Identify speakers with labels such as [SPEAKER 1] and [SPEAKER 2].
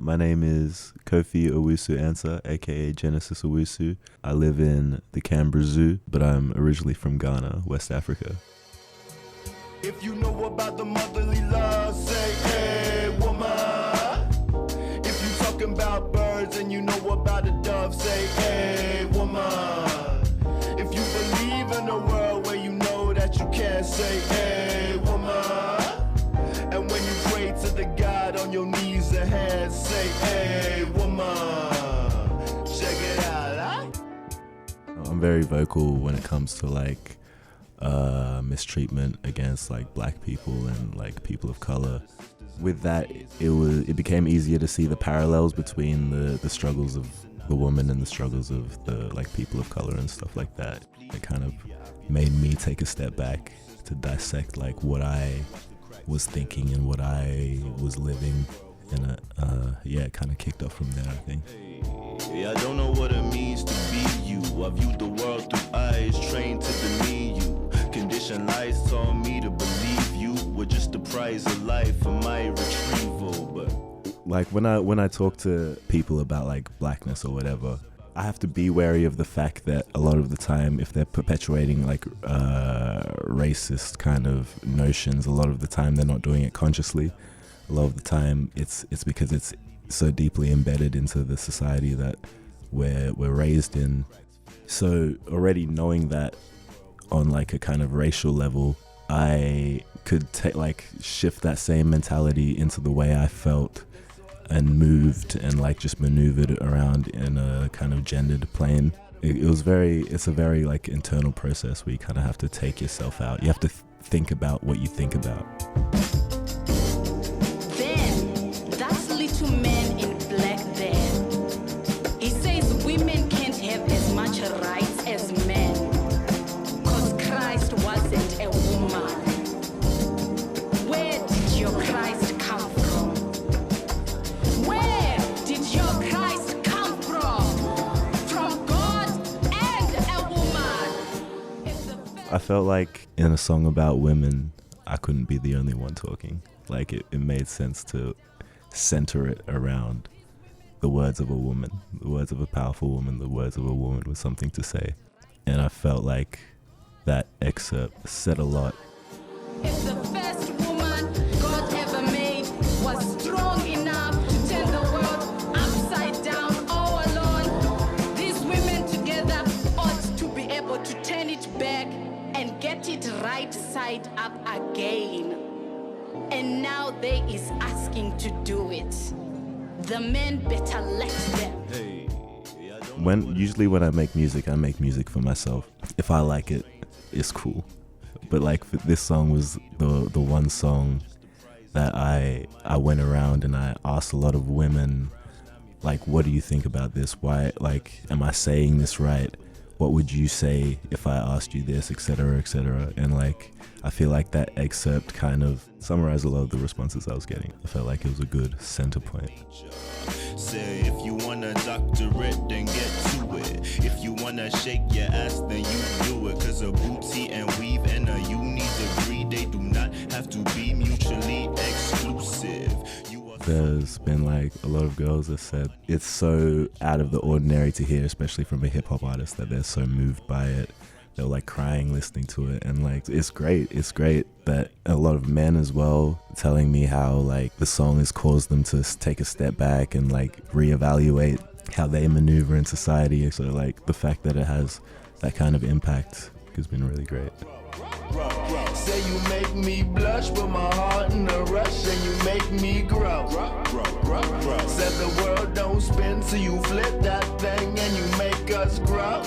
[SPEAKER 1] My name is Kofi Owusu Ansah, aka Genesis Owusu. I live in the Canberra Zoo, but I'm originally from Ghana, West Africa.
[SPEAKER 2] If you know about the motherly love, say, hey, woman. If you talking about birds and you know about a dove, say, hey, woman. If you believe in a world where you know that you can, say, hey, woman. And when you pray to the God on your knees and hands, say, hey, woman. Check it out, huh?
[SPEAKER 1] I'm very vocal when it comes to like mistreatment against like black people and like people of color. With that, it became easier to see the parallels between the struggles of the woman and the struggles of the like people of color and stuff like that. It kind of made me take a step back to dissect like what I was thinking and what I was living, and yeah, it kind of kicked off from there, I think.
[SPEAKER 2] I don't know what it means to be you. I viewed the world through eyes trained to demean you. Condition lies taught me to believe you were just the prize of life for my retrieval. But
[SPEAKER 1] like when I talk to people about like blackness or whatever, I have to be wary of the fact that a lot of the time, if they're perpetuating like racist kind of notions, a lot of the time they're not doing it consciously. A lot of the time it's because it's so deeply embedded into the society that we're raised in. So already knowing that on like a kind of racial level, I could shift that same mentality into the way I felt and moved and like just maneuvered around in a kind of gendered plane. It's a very like internal process where you kind of have to take yourself out. You have to think about what you think about.
[SPEAKER 3] Then, that's little man in black there. He says women can't have as much rights as men, cause Christ wasn't a woman. Where did your Christ come from? Where did your Christ come from? From God and a woman.
[SPEAKER 1] I felt like in a song about women, I couldn't be the only one talking. Like it made sense to center it around the words of a woman, the words of a powerful woman, the words of a woman with something to say. And I felt like that excerpt said a lot.
[SPEAKER 3] If the first woman God ever made was strong enough to turn the world upside down all alone, these women together ought to be able to turn it back and get it right side up again. And now they is asking to do it. The men better let them.
[SPEAKER 1] Usually when I make music for myself. If I like it, it's cool. But like this song was the one song that I went around and I asked a lot of women, like, what do you think about this? Why, like, am I saying this right? What would you say if I asked you this, etc., etc.? And like, I feel like that excerpt kind of summarized a lot of the responses I was getting. I felt like it was a good center point.
[SPEAKER 2] say if you want a doctorate, then get to it. If you want to shake your ass, then you do it. Cause a booty and weave and a uni degree, they do not have to be mutually exclusive.
[SPEAKER 1] There's been like a lot of girls that said it's so out of the ordinary to hear, especially from a hip hop artist, that they're so moved by it. They're like crying listening to it, and like it's great that a lot of men as well telling me how like the song has caused them to take a step back and like reevaluate how they maneuver in society. So like the fact that it has that kind of impact has been really great.
[SPEAKER 2] Say you make me blush, but my heart in a rush, and you make me grow. Said the world don't spin, so you flip that thing and you make us grow.